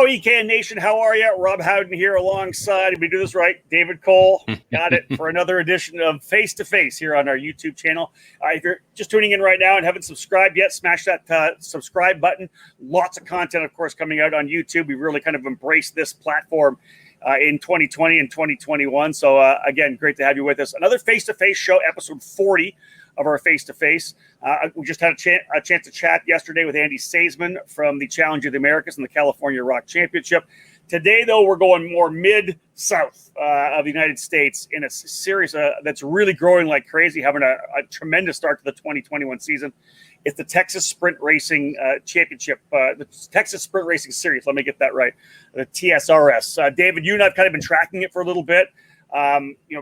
Hello, EKN Nation. How are you? Rob Howden here alongside, if we do this right, David Cole. Got it for another edition of Face2Face here on our YouTube channel. If you're just tuning in right now and haven't subscribed yet, smash that subscribe button. Lots of content, of course, coming out on YouTube. We really kind of embraced this platform in 2020 and 2021. So, again, great to have you with us. Another Face2Face show, episode 40 of our Face2Face. We just had a chance to chat yesterday with Andy Saisman from the Challenge of the Americas and the California Rock Championship. Today, though, we're going more mid-south of the United States in a series that's really growing like crazy, having a tremendous start to the 2021 season. It's the Texas Sprint Racing Championship, the Texas Sprint Racing Series. Let me get that right, the TSRS. David, you and I've kind of been tracking it for a little bit.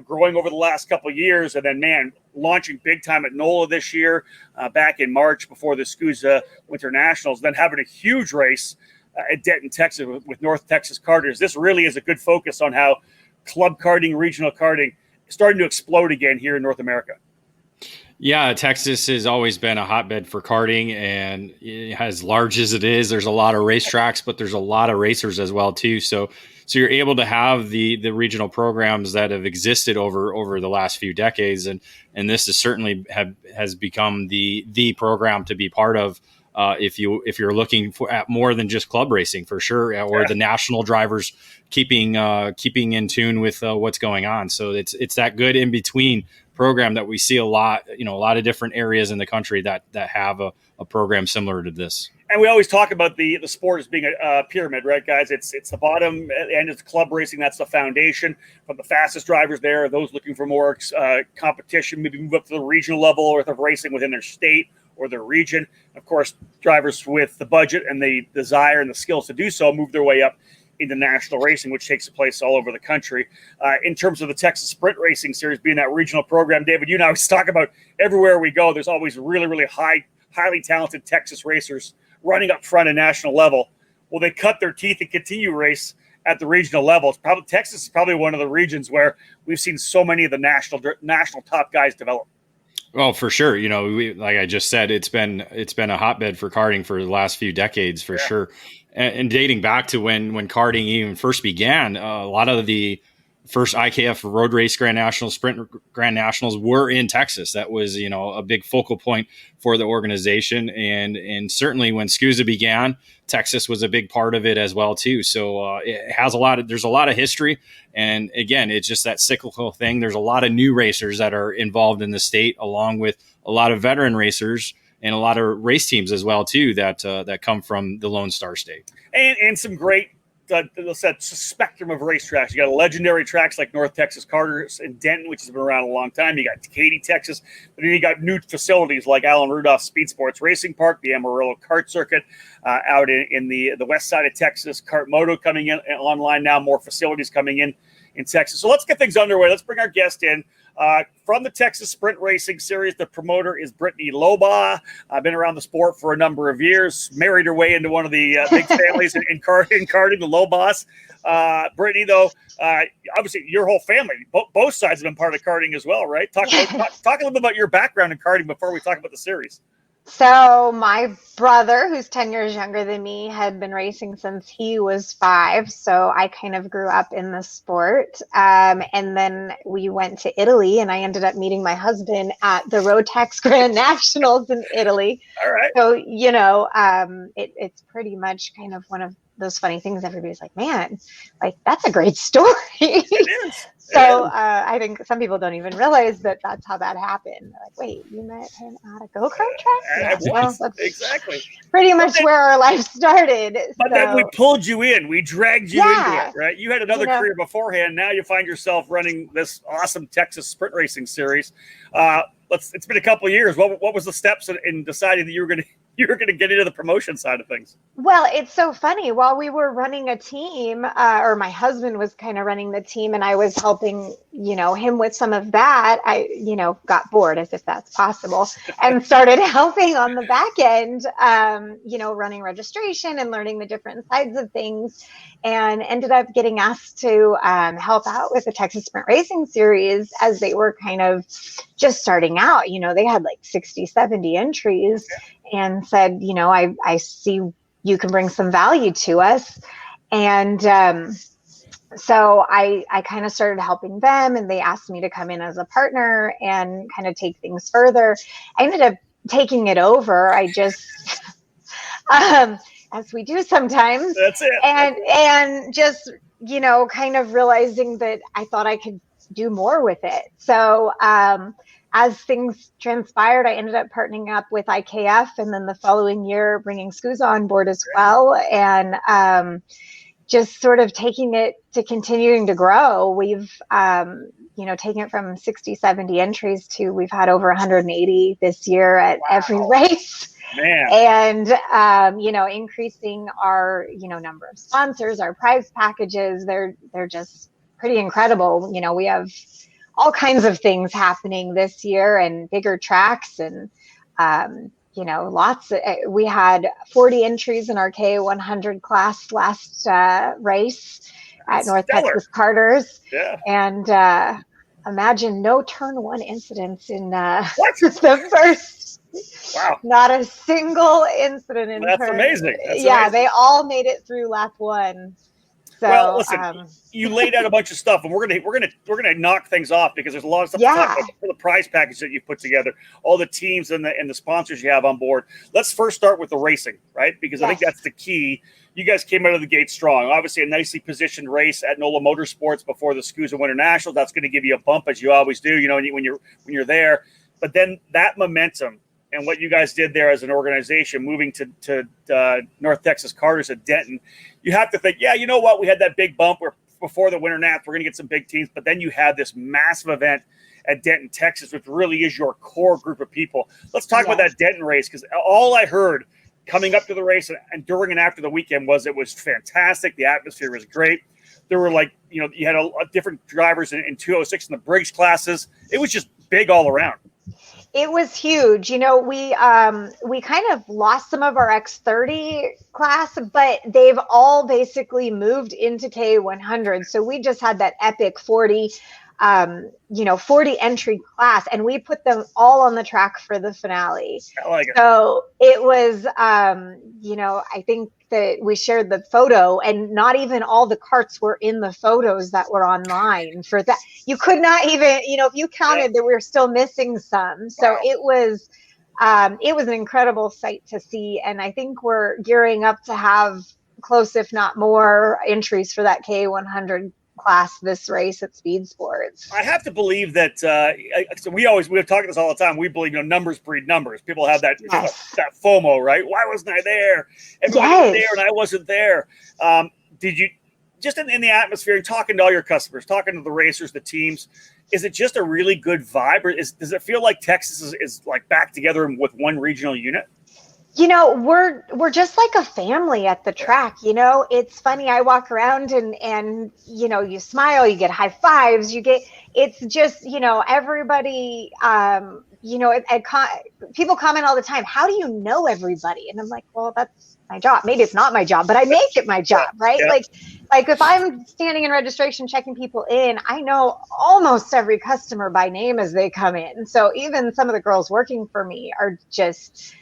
Growing over the last couple of years, and then, man, launching big time at NOLA this year, back in March before the SCUSA Winter Nationals, then having a huge race at Denton, Texas with North Texas Karters. This really is a good focus on how club karting, regional karting is starting to explode again here in North America. Yeah, Texas has always been a hotbed for karting, and as large as it is, there's a lot of racetracks, but there's a lot of racers as well too. So you're able to have the regional programs that have existed over the last few decades, and this is certainly has become the program to be part of. If you're looking at more than just club racing, for sure, or the national drivers keeping in tune with what's going on. So it's that good in between program that we see a lot of different areas in the country that have a program similar to this. And we always talk about the sport as being a pyramid, right, guys? It's the bottom end is club racing. That's the foundation. But the fastest drivers there are those looking for more competition, maybe move up to the regional level or of racing within their state or their region. Of course, drivers with the budget and the desire and the skills to do so move their way up into national racing, which takes place all over the country. In terms of the Texas Sprint Racing Series being that regional program, David, you and I always talk about everywhere we go, there's always really, really highly talented Texas racers running up front at national level. Well, they cut their teeth and continue race at the regional level. Texas is probably one of the regions where we've seen so many of the national top guys develop. Well, for sure. Like I just said, it's been a hotbed for karting for the last few decades, for sure. And dating back to when karting even first began, a lot of the first IKF Road Race Grand Nationals, Sprint Grand Nationals were in Texas. That was, a big focal point for the organization. And certainly when SCUSA began, Texas was a big part of it as well, too. So it has there's a lot of history. And again, it's just that cyclical thing. There's a lot of new racers that are involved in the state, along with a lot of veteran racers and a lot of race teams as well, too, that come from the Lone Star State. And some great spectrum of racetracks. You got legendary tracks like North Texas Karters and Denton, which has been around a long time. You got Katy, Texas. But then you got new facilities like Alan Rudolph Speed Sports Racing Park, the Amarillo Kart Circuit out in the west side of Texas. Kart Moto coming in online now, more facilities coming in Texas. So let's get things underway. Let's bring our guest in. From the Texas Sprint Racing Series, the promoter is Brittany Lobaugh. I've been around the sport for a number of years, married her way into one of the big families in karting, the Lobaughs. Brittany, though, obviously your whole family, both sides have been part of karting as well, right? Talk a little bit about your background in karting before we talk about the series. So my brother, who's 10 years younger than me, had been racing since he was 5. So I kind of grew up in the sport. And then we went to Italy, and I ended up meeting my husband at the Rotax Grand Nationals in Italy. All right. So, it's pretty much kind of one of those funny things. Everybody's like, man, like, that's a great story. It is. So I think some people don't even realize that that's how that happened. They're like, wait, you met him at a go-kart track? Well, that's exactly pretty much where our life started. But then we pulled you in. We dragged you into it, right? You had another career beforehand. Now you find yourself running this awesome Texas Sprint Racing Series. It's been a couple of years. What was the steps in deciding that you were going to get into the promotion side of things? Well, it's so funny. While we were running a team, or my husband was kind of running the team, and I was helping, him with some of that, I, got bored, as if that's possible, and started helping on the back end, running registration and learning the different sides of things, and ended up getting asked to help out with the Texas Sprint Racing Series as they were kind of just starting out. They had like 60, 70 entries. And said, I see you can bring some value to us. And so I kind of started helping them, and they asked me to come in as a partner and kind of take things further. I ended up taking it over. I just, as we do sometimes. That's it. And just, you know, kind of realizing that I thought I could do more with it. So as things transpired, I ended up partnering up with IKF, and then the following year bringing SCUSA on board as well. And just sort of taking it to continuing to grow. We've, you know, taken it from 60, 70 entries to we've had over 180 this year at every race. Man. And, you know, increasing our, you know, number of sponsors, our prize packages, they're just pretty incredible. You know, we have all kinds of things happening this year, and bigger tracks, and, you know, we had 40 entries in our K100 class last race at North Texas Carters. Yeah. And imagine no turn one incidents in the first. Wow. Not a single incident in That's turn. amazing. That's yeah, amazing. They all made it through lap one. So, well, listen, you laid out a bunch of stuff, and we're gonna knock things off because there's a lot of stuff to talk about for the prize package that you've put together, all the teams and the sponsors you have on board. Let's first start with the racing, right? Because I think that's the key. You guys came out of the gate strong. Obviously, a nicely positioned race at NOLA Motorsports before the SCUSA Winter Nationals. That's going to give you a bump, as you always do. You know, when you're there. But then that momentum and what you guys did there as an organization, moving to North Texas Carters at Denton, you have to think, yeah, you know what? We had that big bump where before the Winter Nats, we're going to get some big teams. But then you had this massive event at Denton, Texas, which really is your core group of people. Let's talk about that Denton race, because all I heard coming up to the race and during and after the weekend was it was fantastic. The atmosphere was great. There were you had a different drivers in 206 in the Briggs classes. It was just big all around. It was huge. You know, we kind of lost some of our X30 class, but they've all basically moved into K100. So we just had that epic 40 entry class, and we put them all on the track for the finale. I like it. So it was, I think that we shared the photo, and not even all the carts were in the photos that were online for that. You could not even, if you counted that we were still missing some. So it was an incredible sight to see. And I think we're gearing up to have close, if not more, entries for that K100 class this race at Speed Sports. I have to believe that so we're talking this all the time. We believe numbers breed numbers. People have that FOMO, right? Why wasn't I there? Everybody was there and I wasn't there. Did you just in the atmosphere and talking to all your customers, talking to the racers, the teams? Is it just a really good vibe, or does it feel like Texas is like back together with one regional unit? We're just like a family at the track. It's funny. I walk around and you smile, you get high fives, it's just, everybody, people comment all the time, how do you know everybody? And I'm like, well, that's my job. Maybe it's not my job, but I make it my job, right? Yeah. Like if I'm standing in registration, checking people in, I know almost every customer by name as they come in. So even some of the girls working for me are just,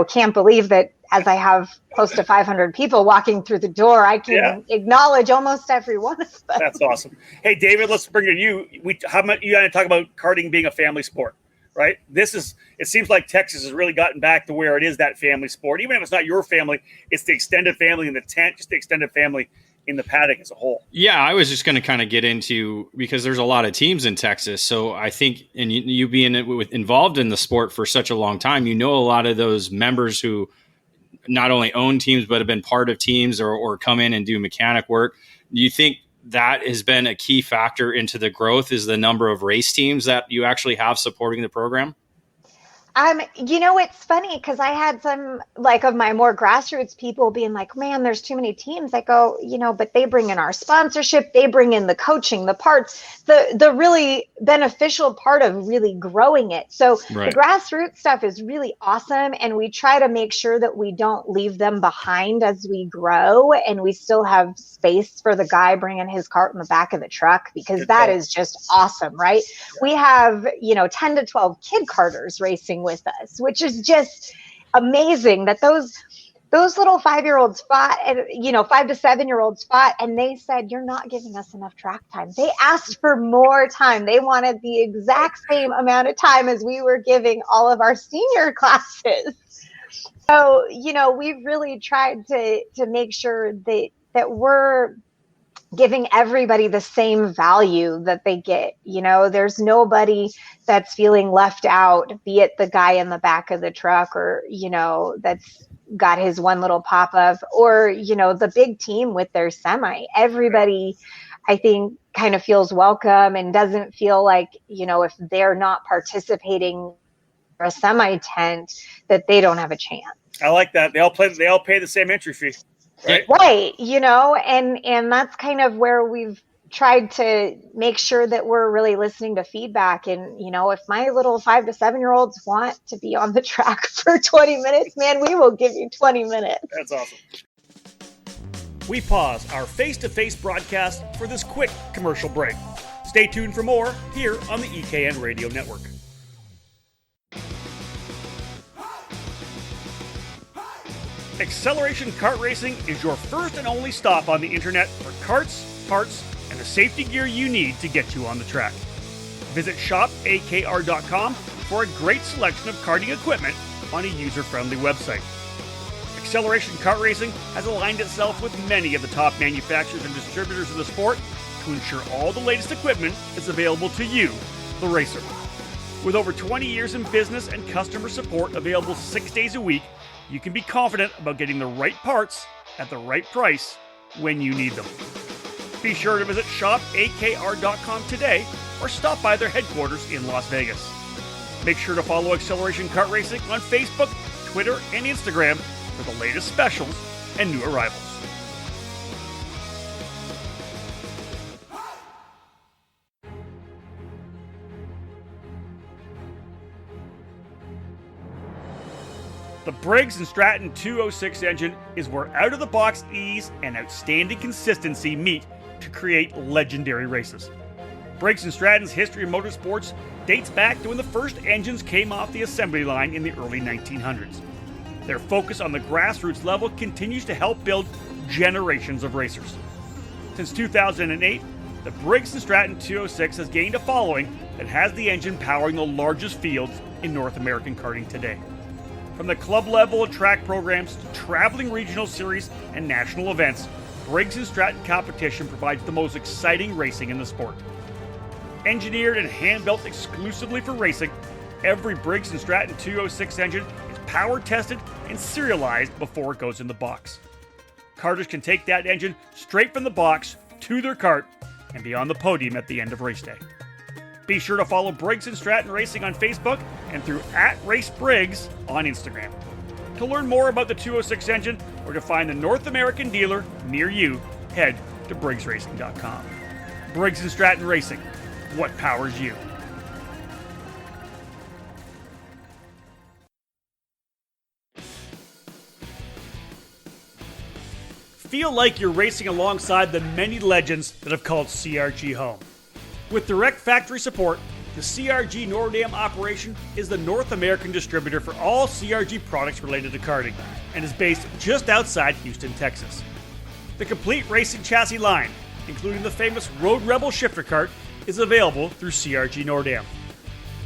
can't believe that as I have close to 500 people walking through the door, I can acknowledge almost every one of them. That's awesome. Hey, David, let's bring it to you. How much you got to talk about karting being a family sport, right? It seems like Texas has really gotten back to where it is that family sport. Even if it's not your family, it's the extended family in the tent, just the extended family in the paddock as a whole. Yeah, I was just going to kind of get into, because there's a lot of teams in Texas. So I think, and you being involved in the sport for such a long time, a lot of those members who not only own teams, but have been part of teams or come in and do mechanic work. Do you think that has been a key factor into the growth, is the number of race teams that you actually have supporting the program? It's funny because I had some of my more grassroots people being like, man, there's too many teams. I go, but they bring in our sponsorship. They bring in the coaching, the parts, the really beneficial part of really growing it. So the grassroots stuff is really awesome. And we try to make sure that we don't leave them behind as we grow. And we still have space for the guy bringing his cart in the back of the truck, because that is just awesome, right? We have, 10 to 12 kid carters racing with us, which is just amazing that those those little 5-year-olds fought, and 5 to 7-year-olds fought, and they said, "You're not giving us enough track time." They asked for more time. They wanted the exact same amount of time as we were giving all of our senior classes. So, we've really tried to make sure that we're giving everybody the same value that they get. There's nobody that's feeling left out, be it the guy in the back of the truck or, that's got his one little pop-up, or, the big team with their semi. Everybody, I think, kind of feels welcome and doesn't feel like, if they're not participating in a semi tent, that they don't have a chance. I like that. They all pay the same entry fee. Right. And that's kind of where we've tried to make sure that we're really listening to feedback. And, if my little 5 to 7-year-olds want to be on the track for 20 minutes, man, we will give you 20 minutes. That's awesome. We pause our face-to-face broadcast for this quick commercial break. Stay tuned for more here on the EKN Radio Network. Acceleration Kart Racing is your first and only stop on the internet for karts, parts, and the safety gear you need to get you on the track. Visit shopakr.com for a great selection of karting equipment on a user-friendly website. Acceleration Kart Racing has aligned itself with many of the top manufacturers and distributors in the sport to ensure all the latest equipment is available to you, the racer. With over 20 years in business and customer support available 6 days a week, you can be confident about getting the right parts at the right price when you need them. Be sure to visit shopakr.com today or stop by their headquarters in Las Vegas. Make sure to follow Acceleration Kart Racing on Facebook, Twitter, and Instagram for the latest specials and new arrivals. The Briggs & Stratton 206 engine is where out-of-the-box ease and outstanding consistency meet to create legendary races. Briggs & Stratton's history in motorsports dates back to when the first engines came off the assembly line in the early 1900s. Their focus on the grassroots level continues to help build generations of racers. Since 2008, the Briggs & Stratton 206 has gained a following that has the engine powering the largest fields in North American karting today. From the club level track programs to traveling regional series and national events, Briggs & Stratton competition provides the most exciting racing in the sport. Engineered and hand-built exclusively for racing, every Briggs & Stratton 206 engine is power tested and serialized before it goes in the box. Karters can take that engine straight from the box to their kart and be on the podium at the end of race day. Be sure to follow Briggs & Stratton Racing on Facebook and through @RaceBriggs on Instagram. To learn more about the 206 engine or to find the North American dealer near you, head to BriggsRacing.com. Briggs & Stratton Racing, what powers you? Feel like you're racing alongside the many legends that have called CRG home. With direct factory support, the CRG Nordam operation is the North American distributor for all CRG products related to karting and is based just outside Houston, Texas. The complete racing chassis line, including the famous Road Rebel shifter kart, is available through CRG Nordam.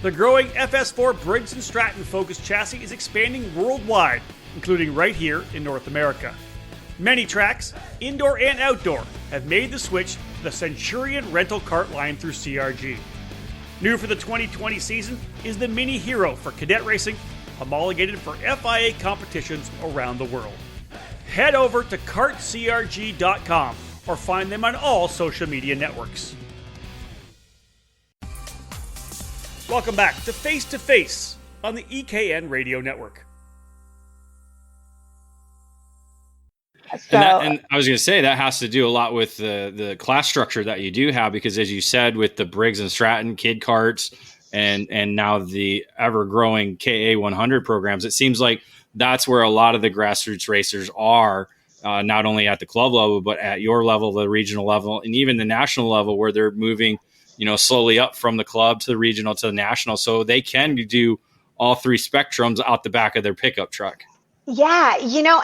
The growing FS4 Briggs & Stratton focused chassis is expanding worldwide, including right here in North America. Many tracks, indoor and outdoor, have made the switch to the Centurion rental kart line through CRG. New for the 2020 season is the Mini Hero for cadet racing, homologated for FIA competitions around the world. Head over to kartcrg.com or find them on all social media networks. Welcome back to Face2Face on the EKN Radio Network. And I was going to say that has to do a lot with the class structure that you do have, because as you said, with the Briggs & Stratton kid karts and now the ever-growing KA100 programs, it seems like that's where a lot of the grassroots racers are, not only at the club level, but at your level, the regional level, and even the national level, where they're moving, slowly up from the club to the regional to the national, so they can do all three spectrums out the back of their pickup truck. Yeah,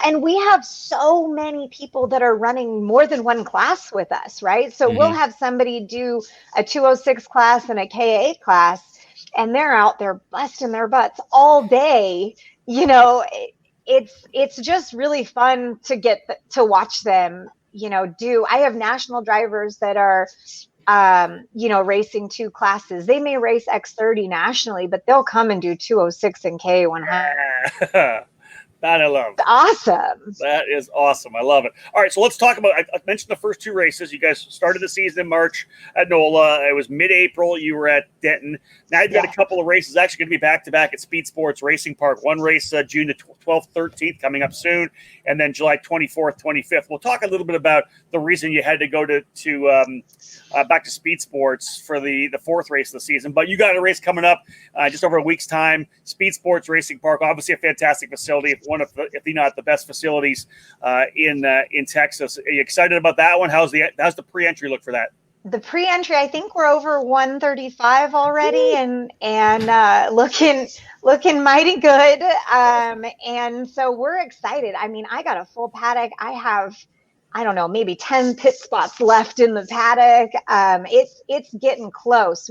and we have so many people that are running more than one class with us, right? So we'll have somebody do a 206 class and a KA class, and they're out there busting their butts all day. It's just really fun to to watch them, do. I have national drivers that are racing two classes. They may race X30 nationally, but they'll come and do 206 and K100. That I love. Awesome. That is awesome. I love it. All right, so let's talk about, I mentioned the first two races. You guys started the season in March at NOLA. It was mid-April. You were at Denton. Now you've got a couple of races actually going to be back-to-back at Speed Sports Racing Park. One race June the 12th, 13th coming up soon, and then July 24th, 25th. We'll talk a little bit about the reason you had to go to back to Speed Sports for the fourth race of the season. But you got a race coming up just over a week's time. Speed Sports Racing Park, obviously a fantastic facility, one of the, if not the best facilities in Texas. Are you excited about that one? How's the pre-entry look for that? The pre-entry, I think we're over 135 already, and looking mighty good. And so we're excited. I mean, I got a full paddock. I have, I don't know, maybe 10 pit spots left in the paddock. It's getting close.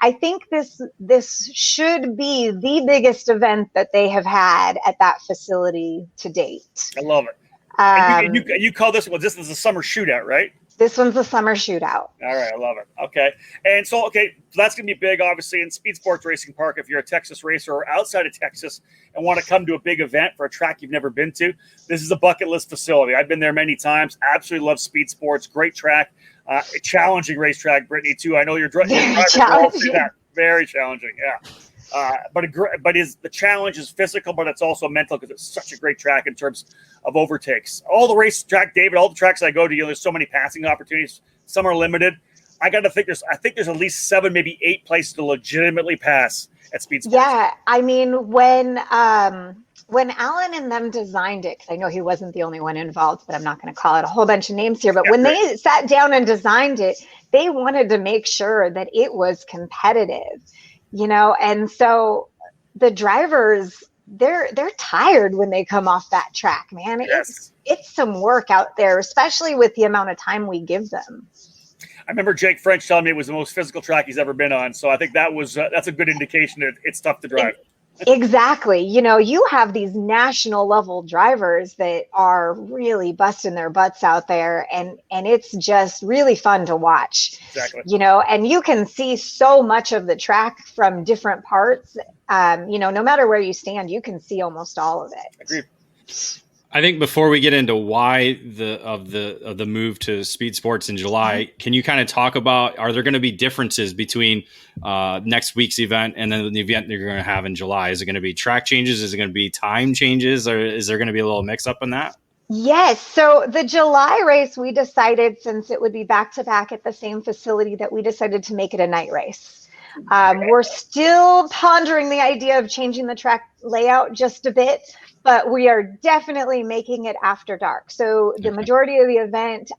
I think this should be the biggest event that they have had at that facility to date. I love it. And you call this one, this is a summer shootout, right? This one's a summer shootout. All right, I love it. Okay. And so that's going to be big, obviously, in Speed Sports Racing Park. If you're a Texas racer or outside of Texas and want to come to a big event for a track you've never been to, this is a bucket list facility. I've been there many times. Absolutely love Speed Sports. Great track. A challenging racetrack, Brittany, too. I know you're driving. Very challenging, yeah. But the challenge is physical, but it's also mental because it's such a great track in terms of overtakes. All the racetrack, David, all the tracks I go to, there's so many passing opportunities. Some are limited. I think there's at least 7, maybe 8 places to legitimately pass at Speed Sports. Yeah, I mean, when Alan and them designed it, because I know he wasn't the only one involved, but I'm not going to call it a whole bunch of names here. But when they sat down and designed it, they wanted to make sure that it was competitive. And so the drivers, they're tired when they come off that track, man. Yes. It's some work out there, especially with the amount of time we give them. I remember Jake French telling me it was the most physical track he's ever been on. So I think that's a good indication that it's tough to drive. Exactly. You have these national level drivers that are really busting their butts out there, and it's just really fun to watch. Exactly. And you can see so much of the track from different parts. No matter where you stand, you can see almost all of it. Agreed. I think before we get into why the move to Speed Sports in July, can you kind of talk about, are there going to be differences between next week's event and then the event you're going to have in July? Is it going to be track changes? Is it going to be time changes? Or is there going to be a little mix up in that? Yes. So the July race, we decided, since it would be back to back at the same facility, that we decided to make it a night race. We're still pondering the idea of changing the track layout just a bit, but we are definitely making it after dark. So the majority of the event,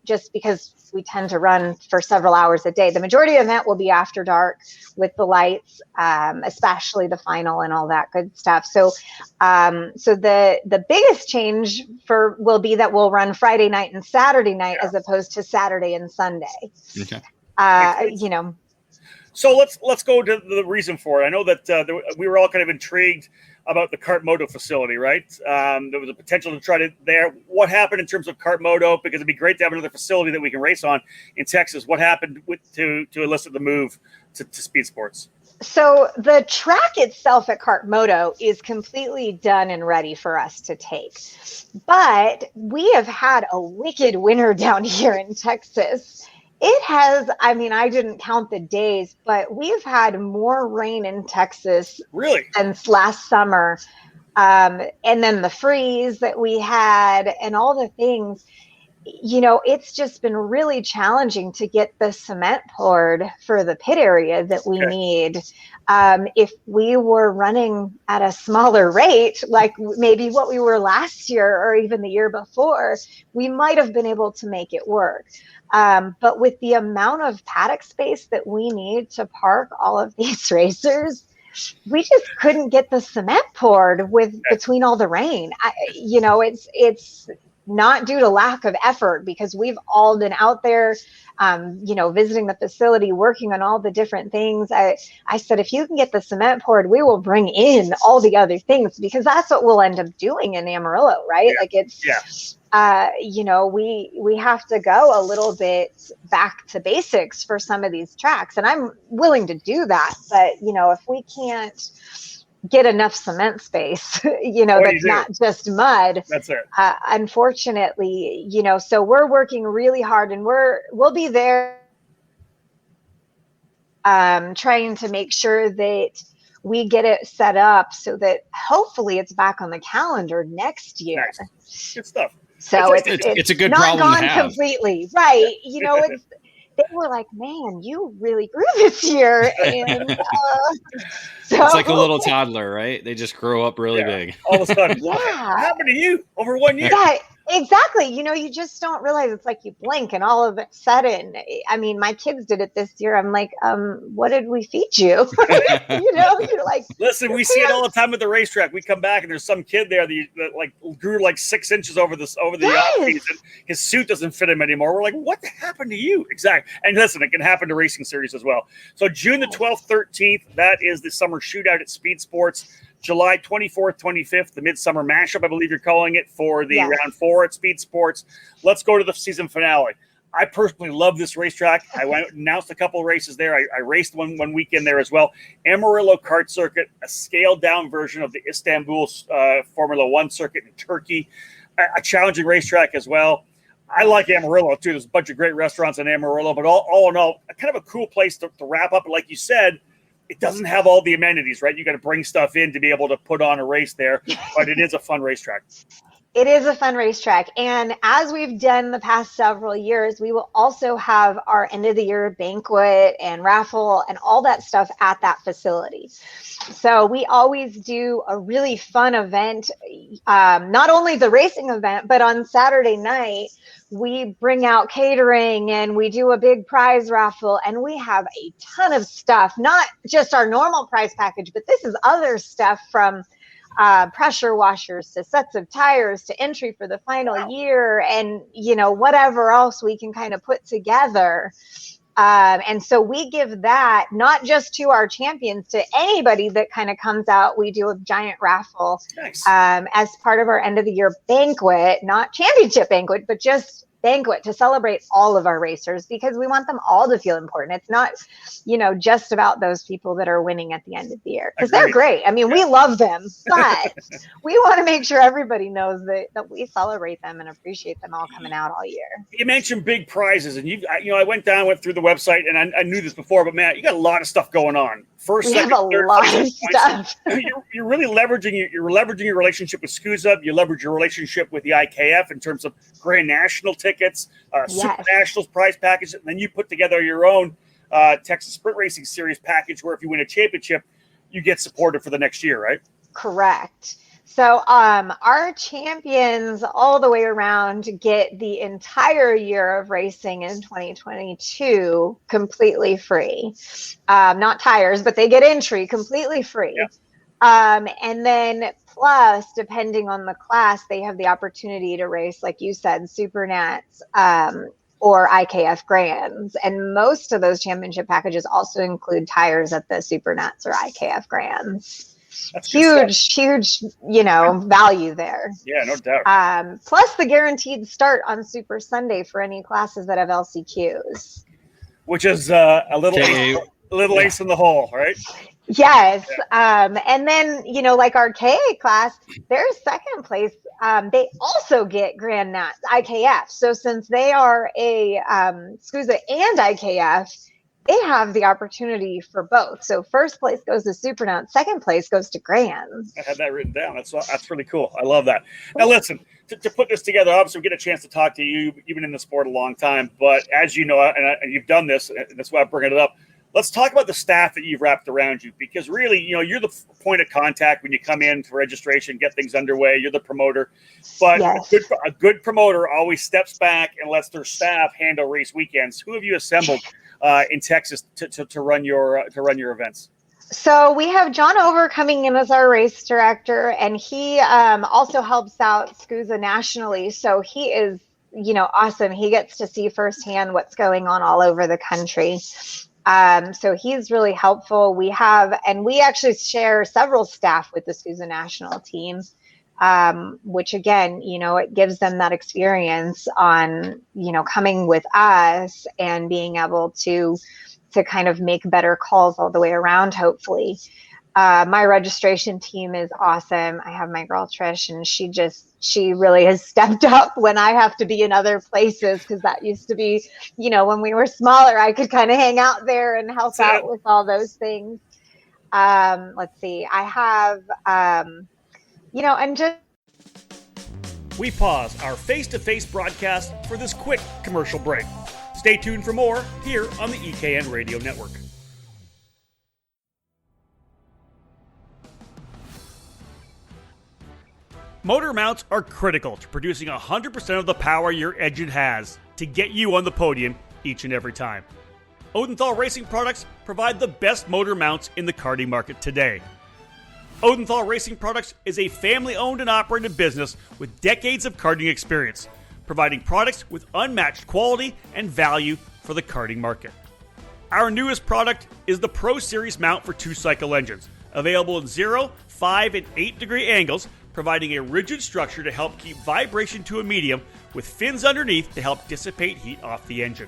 just because we tend to run for several hours a day, the majority of the event will be after dark with the lights, especially the final and all that good stuff. So the biggest change will be that we'll run Friday night and Saturday night as opposed to Saturday and Sunday. Okay. So let's go to the reason for it. I know that we were all kind of intrigued about the Kart Moto facility, right? There was a potential to try to there. What happened in terms of Kart Moto? Because it'd be great to have another facility that we can race on in Texas. What happened to elicit the move to Speed Sports? So the track itself at Kart Moto is completely done and ready for us to take. But we have had a wicked winter down here in Texas. It has, I didn't count the days, but we've had more rain in Texas since last summer. And then the freeze that we had and all the things, it's just been really challenging to get the cement poured for the pit area that we need. If we were running at a smaller rate, like maybe what we were last year or even the year before, we might have been able to make it work. But with the amount of paddock space that we need to park all of these racers, we just couldn't get the cement poured between all the rain. It's not due to lack of effort, because we've all been out there, visiting the facility, working on all the different things. I said, if you can get the cement poured, we will bring in all the other things, because that's what we'll end up doing in Amarillo, right? Yeah. Like we have to go a little bit back to basics for some of these tracks, and I'm willing to do that. But, if we can't get enough cement space, that's not just mud. That's it. Unfortunately, so we're working really hard, and we'll be there trying to make sure that we get it set up so that hopefully it's back on the calendar next year. Nice. Good stuff. So it's a good not problem gone to have. completely, right? They were like, "Man, you really grew this year," and so it's like a little toddler, right? They just grow up really big. All of a sudden, yeah. What happened to you over 1 year? Yeah, exactly. You just don't realize. It's like you blink, and all of a sudden, I mean, my kids did it this year. I'm like, what did we feed you? You're like, listen, we see it all the time at the racetrack. We come back and there's some kid there that like grew like 6 inches over the off season. His suit doesn't fit him anymore. We're like, what happened to you? Exactly. And listen, it can happen to racing series as well. So June the 12th, 13th, that is the summer shootout at Speed Sports. July 24th, 25th, the Midsummer Mashup, I believe you're calling it, for the round 4 at Speed Sports. Let's go to the season finale. I personally love this racetrack. I went and announced a couple of races there. I raced one weekend there as well. Amarillo Kart Circuit, a scaled-down version of the Istanbul Formula One circuit in Turkey. A challenging racetrack as well. I like Amarillo, too. There's a bunch of great restaurants in Amarillo, but all in all, kind of a cool place to wrap up. And like you said, it doesn't have all the amenities, right? You got to bring stuff in to be able to put on a race there, but it is a fun racetrack. It is a fun racetrack. And as we've done the past several years, we will also have our end of the year banquet and raffle and all that stuff at that facility. So we always do a really fun event, not only the racing event, but on Saturday night, we bring out catering and we do a big prize raffle, and we have a ton of stuff, not just our normal prize package, but this is other stuff from pressure washers to sets of tires to entry for the final year, and whatever else we can kind of put together. And so we give that not just to our champions, to anybody that kind of comes out. We do a giant raffle as part of our end of the year banquet, not championship banquet, but just banquet to celebrate all of our racers, because we want them all to feel important. It's not, just about those people that are winning at the end of the year, because they're great. I mean, we love them, but we want to make sure everybody knows that we celebrate them and appreciate them all coming out all year. You mentioned big prizes, and I went through the website, and I knew this before, but man, you got a lot of stuff going on. First, second, third, lot of stuff. You're really leveraging your relationship with SCUSA. You leverage your relationship with the IKF in terms of Grand National tickets, Super Nationals prize package, and then you put together your own Texas Sprint Racing Series package, where if you win a championship, you get supported for the next year, right? Correct. So our champions all the way around get the entire year of racing in 2022 completely free. Not tires, but they get entry completely free. Yep. And then plus, depending on the class, they have the opportunity to race, like you said, Super Nats or IKF Grands. And most of those championship packages also include tires at the Super Nats or IKF Grands. That's huge, value there. Yeah, no doubt. Plus the guaranteed start on Super Sunday for any classes that have LCQs. Which is a little ace in the hole, right? Yes. Yeah. And then, like our KA class, their second place, they also get Grand Nats, IKF. So since they are a SCUSA and IKF, they have the opportunity for both. So first place goes to Super Nats, second place goes to Grands. I had that written down. That's really cool. I love that. Now listen, to put this together, obviously we get a chance to talk to you. You've been in the sport a long time, but as you know, and you've done this, and that's why I'm bringing it up. Let's talk about the staff that you've wrapped around you, because really, you're the point of contact when you come in for registration, get things underway. You're the promoter, but a good promoter always steps back and lets their staff handle race weekends. Who have you assembled in Texas to run your events? So we have John Over coming in as our race director, and he also helps out SCUSA nationally. So he is, awesome. He gets to see firsthand what's going on all over the country. So he's really helpful. We actually share several staff with the SCUSA national team, which again, it gives them that experience on, coming with us and being able to kind of make better calls all the way around, hopefully. My registration team is awesome. I have my girl Trish, and she really has stepped up when I have to be in other places, because that used to be, when we were smaller, I could kind of hang out there and help out with all those things. Let's see. I have, and just. We pause our face-to-face broadcast for this quick commercial break. Stay tuned for more here on the EKN Radio Network. Motor mounts are critical to producing 100% of the power your engine has to get you on the podium each and every time. Odenthal Racing Products provide the best motor mounts in the karting market today. Odenthal Racing Products is a family-owned and operated business with decades of karting experience, providing products with unmatched quality and value for the karting market. Our newest product is the Pro Series mount for 2-cycle engines, available in 0, 5, and 8 degree angles, providing a rigid structure to help keep vibration to a medium with fins underneath to help dissipate heat off the engine.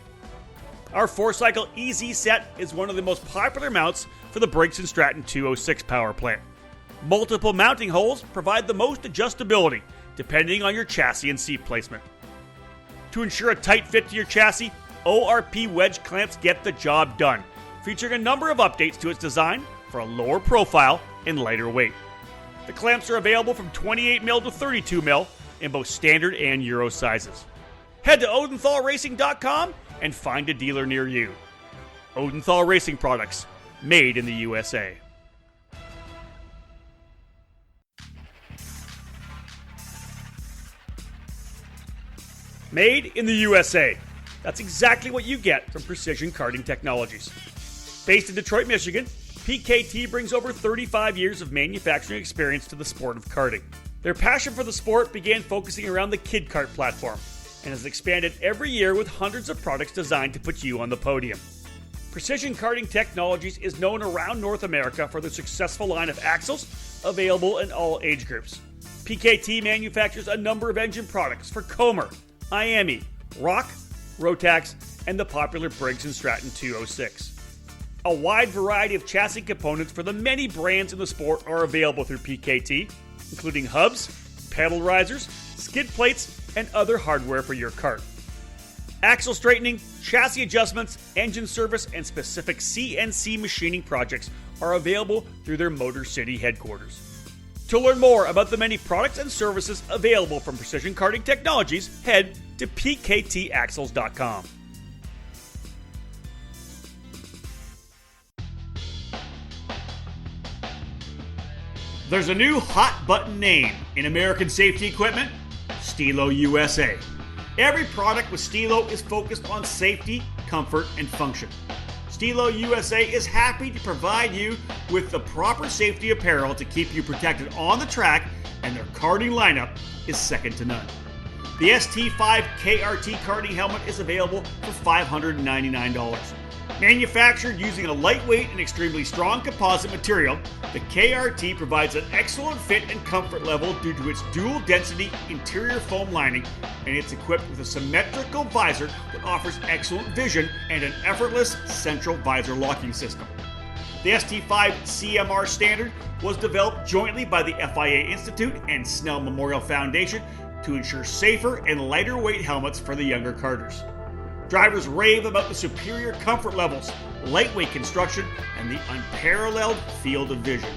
Our 4-cycle EZ set is one of the most popular mounts for the Briggs & Stratton 206 power plant. Multiple mounting holes provide the most adjustability, depending on your chassis and seat placement. To ensure a tight fit to your chassis, ORP wedge clamps get the job done, featuring a number of updates to its design for a lower profile and lighter weight. The clamps are available from 28mm to 32mm in both standard and Euro sizes. Head to OdenthalRacing.com and find a dealer near you. Odenthal Racing Products, made in the USA. Made in the USA. That's exactly what you get from Precision Karting Technologies. Based in Detroit, Michigan, PKT brings over 35 years of manufacturing experience to the sport of karting. Their passion for the sport began focusing around the Kid Kart platform and has expanded every year with hundreds of products designed to put you on the podium. Precision Karting Technologies is known around North America for their successful line of axles, available in all age groups. PKT manufactures a number of engine products for Comer, IAME, Rock, Rotax, and the popular Briggs & Stratton 206. A wide variety of chassis components for the many brands in the sport are available through PKT, including hubs, pedal risers, skid plates, and other hardware for your kart. Axle straightening, chassis adjustments, engine service, and specific CNC machining projects are available through their Motor City headquarters. To learn more about the many products and services available from Precision Karting Technologies, head to pktaxles.com. There's a new hot button name in American safety equipment: Stilo USA. Every product with Stilo is focused on safety, comfort, and function. Stilo USA is happy to provide you with the proper safety apparel to keep you protected on the track, and their karting lineup is second to none. The ST5 KRT karting helmet is available for $599. Manufactured using a lightweight and extremely strong composite material, the KRT provides an excellent fit and comfort level due to its dual density interior foam lining, and it's equipped with a symmetrical visor that offers excellent vision and an effortless central visor locking system. The ST5 CMR standard was developed jointly by the FIA Institute and Snell Memorial Foundation to ensure safer and lighter weight helmets for the younger karters. Drivers rave about the superior comfort levels, lightweight construction, and the unparalleled field of vision.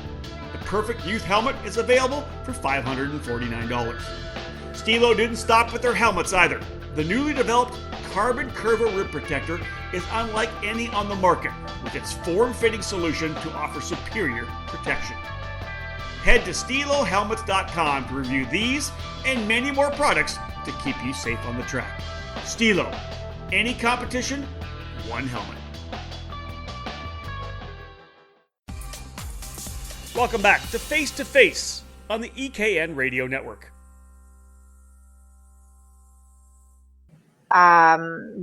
The perfect youth helmet is available for $549. Stilo didn't stop with their helmets either. The newly developed Carbon Curva Rib Protector is unlike any on the market, with its form-fitting solution to offer superior protection. Head to StiloHelmets.com to review these and many more products to keep you safe on the track. Stilo. Any competition, one helmet. Welcome back to Face2Face on the EKN Radio Network.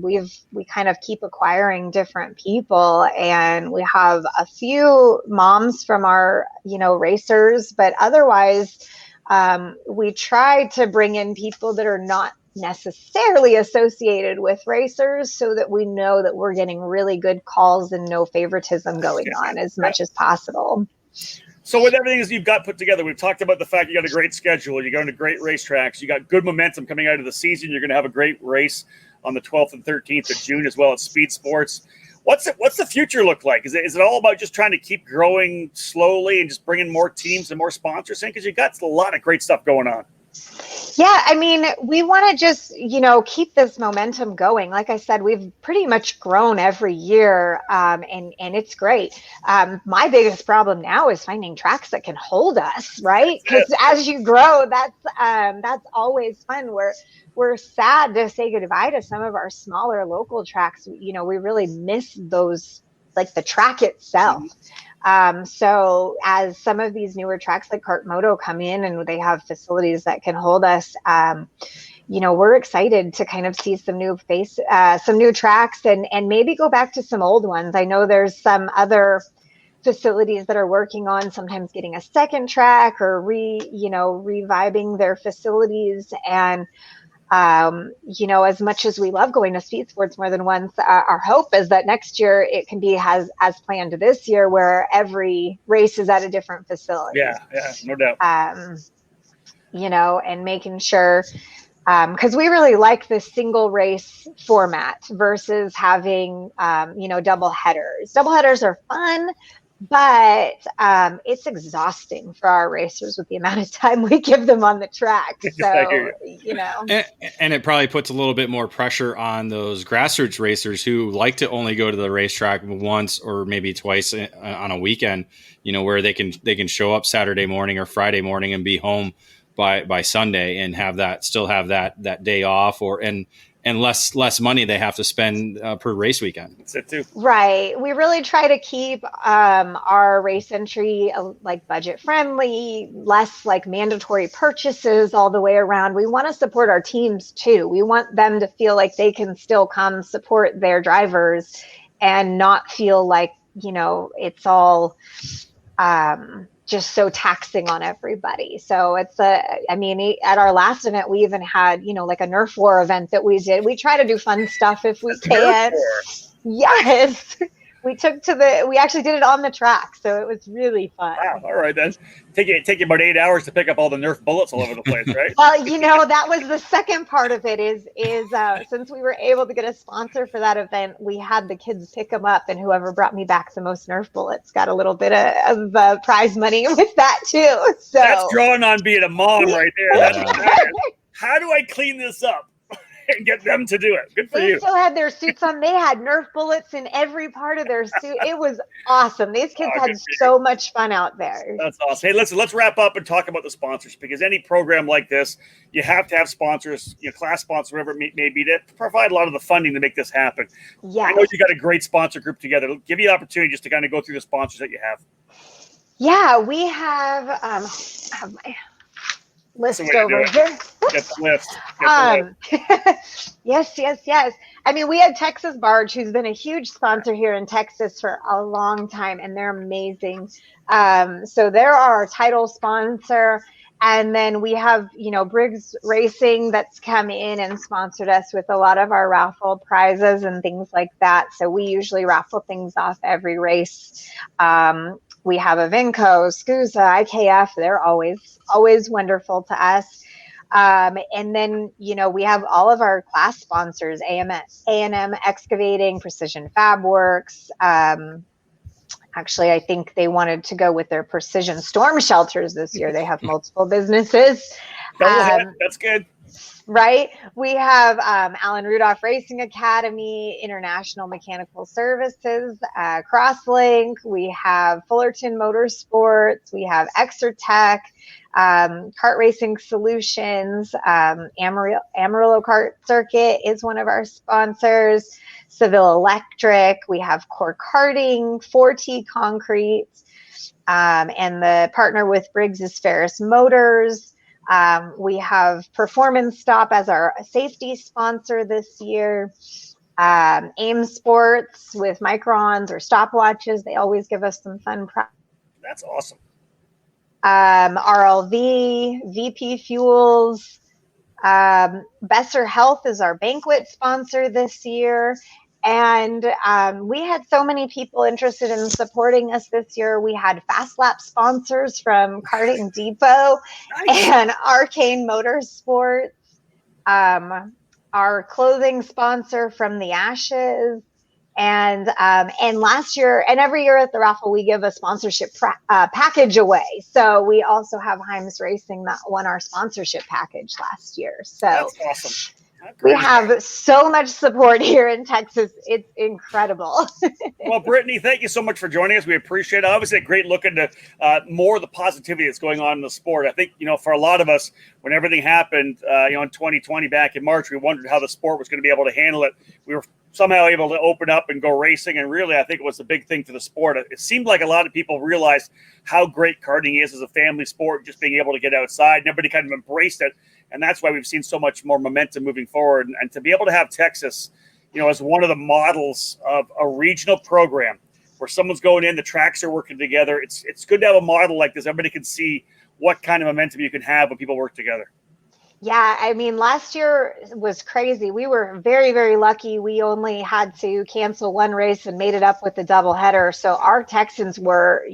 We kind of keep acquiring different people, and we have a few moms from our, racers, but otherwise, we try to bring in people that are not necessarily associated with racers so that we know that we're getting really good calls and no favoritism going on as much as possible. So with everything that you've got put together, we've talked about the fact you got a great schedule, you're going to great racetracks, you got good momentum coming out of the season, you're going to have a great race on the 12th and 13th of June as well at Speed Sports. What's the future look like? Is it all about just trying to keep growing slowly and just bringing more teams and more sponsors in? Because you got a lot of great stuff going on. Yeah, I mean, we want to just, keep this momentum going. Like I said, we've pretty much grown every year, and it's great. My biggest problem now is finding tracks that can hold us, right? Because as you grow, that's always fun. We're sad to say goodbye to some of our smaller local tracks. We really miss those, like the track itself. So as some of these newer tracks like Kart Moto come in and they have facilities that can hold us, we're excited to kind of see some new tracks and maybe go back to some old ones. I know there's some other facilities that are working on sometimes getting a second track or reviving their facilities. And as much as we love going to Speed Sports more than once, our hope is that next year it can be as planned this year, where every race is at a different facility. Yeah, no doubt. And making sure, because we really like the single race format versus having, double headers. Double headers are fun, but it's exhausting for our racers with the amount of time we give them on the track. So, And it probably puts a little bit more pressure on those grassroots racers who like to only go to the racetrack once or maybe twice on a weekend, where they can show up Saturday morning or Friday morning and be home by Sunday and still have that day off and less money they have to spend per race weekend. That's it too. Right. We really try to keep our race entry like budget friendly, less like mandatory purchases all the way around. We want to support our teams too. We want them to feel like they can still come support their drivers and not feel like, it's all just so taxing on everybody. So it's at our last event, we even had, like a Nerf war event that we did. We try to do fun stuff if we can. Yes. We actually did it on the track. So it was really fun. Wow. All right. Then take you about 8 hours to pick up all the Nerf bullets all over the place, right? Well, that was the second part of it is since we were able to get a sponsor for that event, we had the kids pick them up, and whoever brought me back the most Nerf bullets got a little bit of prize money with that too. So that's drawing on being a mom right there. How do I clean this up? And get them to do it. Good for you. They still had their suits on. They had Nerf bullets in every part of their suit. It was awesome. These kids had so much fun out there. That's awesome. Hey, listen, let's wrap up and talk about the sponsors, because any program like this, you have to have sponsors, class sponsors, whatever it may be, to provide a lot of the funding to make this happen. Yeah. I know you got a great sponsor group together. It'll give you an opportunity just to kind of go through the sponsors that you have. Yeah, we have my list over here. Get the list. Yes. I mean, we had Texas Barge, who's been a huge sponsor here in Texas for a long time, and they're amazing. So they're our title sponsor. And then we have, Briggs Racing that's come in and sponsored us with a lot of our raffle prizes and things like that. So we usually raffle things off every race. We have Avinco, SCUSA, IKF. They're always wonderful to us. And then, we have all of our class sponsors, A&M Excavating, Precision Fab Works. Actually, I think they wanted to go with their Precision Storm Shelters this year. They have multiple businesses. That's good. Right. We have Alan Rudolph Racing Academy, International Mechanical Services, Crosslink. We have Fullerton Motorsports. We have Exertech, Kart Racing Solutions. Amarillo Kart Circuit is one of our sponsors. Seville Electric. We have Core Karting, 4T Concrete. And the partner with Briggs is Ferris Motors. We have Performance Stop as our safety sponsor this year. AIM Sports with microns or stopwatches. They always give us some fun prizes. That's awesome. RLV, VP Fuels, Besser Health is our banquet sponsor this year. And we had so many people interested in supporting us this year. We had Fast Lap sponsors from Karting Depot and Arcane Motorsports. Our clothing sponsor from the Ashes. And last year, and every year at the raffle, we give a sponsorship package away. So we also have Heims Racing that won our sponsorship package last year. So that's awesome. We have so much support here in Texas. It's incredible. Well, Brittany, thank you so much for joining us. We appreciate it. Obviously, a great look into more of the positivity that's going on in the sport. I think, for a lot of us, when everything happened, in 2020 back in March, we wondered how the sport was going to be able to handle it. We were somehow able to open up and go racing. And really, I think it was a big thing for the sport. It seemed like a lot of people realized how great karting is as a family sport, just being able to get outside. And everybody kind of embraced it. And that's why we've seen so much more momentum moving forward. And to be able to have Texas, as one of the models of a regional program where someone's going in, the tracks are working together. It's good to have a model like this. Everybody can see what kind of momentum you can have when people work together. Yeah, I mean, last year was crazy. We were very, very lucky. We only had to cancel one race and made it up with the doubleheader. So our Texans were,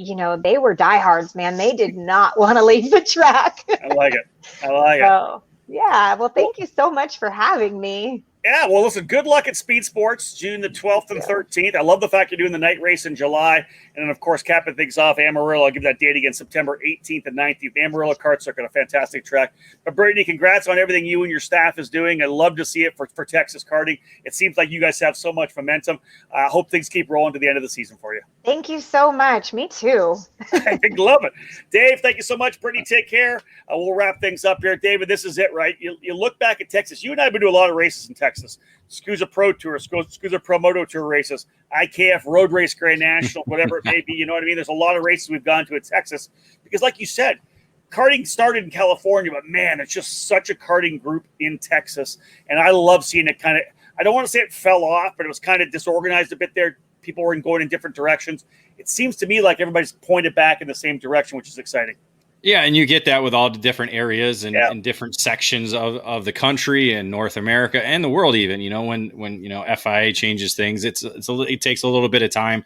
they were diehards, man. They did not want to leave the track. I like it. So, yeah, well, thank you so much for having me. Yeah, well, listen, good luck at Speed Sports, June the 12th and 13th. I love the fact you're doing the night race in July. And then, of course, capping things off, Amarillo. I'll give that date again, September 18th and 19th. Amarillo Kart Circuit, a fantastic track. But, Brittany, congrats on everything you and your staff is doing. I love to see it for Texas karting. It seems like you guys have so much momentum. I hope things keep rolling to the end of the season for you. Thank you so much. Me too. I love it. Dave, thank you so much. Brittany, take care. We'll wrap things up here. David, this is it, right? You look back at Texas. You and I have been doing a lot of races in Texas. SCUSA Pro Tour, SCUSA Pro Moto Tour races, IKF Road Race Grand National, whatever it may be. You know what I mean? There's a lot of races we've gone to in Texas because, like you said, karting started in California, but man, it's just such a karting group in Texas. And I love seeing it kind of, I don't want to say it fell off, but it was kind of disorganized a bit there. People were going in different directions. It seems to me like everybody's pointed back in the same direction, which is exciting. Yeah, and you get that with all the different areas and different sections of the country and North America and the world even. When FIA changes things, it takes a little bit of time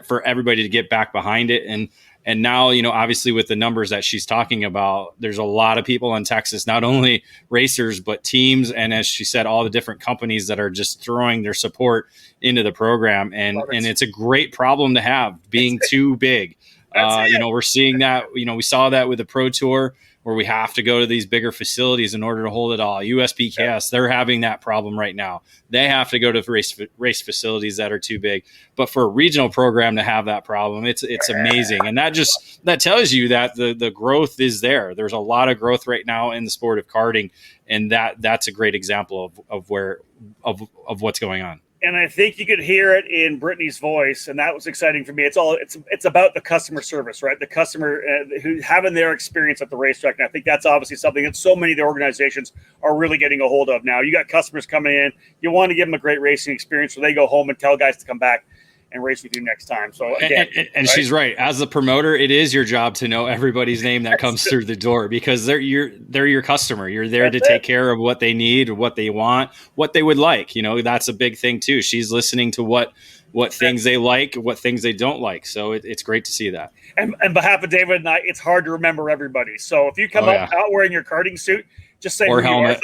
for everybody to get back behind it. And now, obviously with the numbers that she's talking about, there's a lot of people in Texas, not only racers, but teams. And as she said, all the different companies that are just throwing their support into the program. And it's a great problem to have, being too big. We're seeing that, we saw that with the Pro Tour where we have to go to these bigger facilities in order to hold it all. USPKS, they're having that problem right now. They have to go to race facilities that are too big. But for a regional program to have that problem, it's amazing. And that tells you that the growth is there. There's a lot of growth right now in the sport of karting. And that's a great example of what's going on. And I think you could hear it in Brittany's voice, and that was exciting for me. It's about the customer service, right? The customer who having their experience at the racetrack, and I think that's obviously something that so many of the organizations are really getting a hold of now. You got customers coming in, you want to give them a great racing experience, so they go home and tell guys to come back and race with you next time. So again, and she's right. As a promoter, it is your job to know everybody's name that comes through the door because they're your customer. You're there to take care of what they need, what they want, what they would like. That's a big thing too. She's listening to what things they like, what things they don't like. So it's great to see that. And on behalf of David and I, it's hard to remember everybody. So if you come out wearing your karting suit, just say or helmet.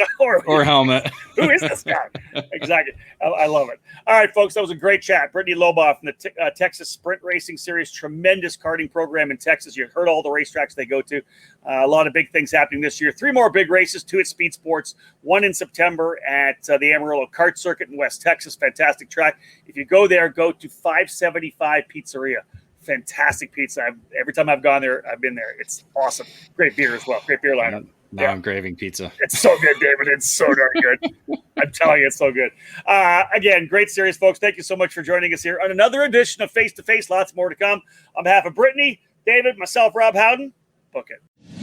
Or helmet. Who is this guy? Exactly. I love it. All right, folks, that was a great chat. Brittany Lobaugh from the Texas Sprint Racing Series, tremendous karting program in Texas. You heard all the racetracks they go to. A lot of big things happening this year. 3 more big races, 2 at Speed Sports, 1 in September at the Amarillo Kart Circuit in West Texas. Fantastic track. If you go there, go to 575 Pizzeria. Fantastic pizza. Every time I've gone there, I've been there. It's awesome. Great beer as well. Great beer lineup. Now I'm craving pizza. It's so good, David. It's so darn good. I'm telling you, it's so good. Again, great series, folks. Thank you so much for joining us here on another edition of Face to Face. Lots more to come. On behalf of Brittany, David, myself, Rob Howden, book it.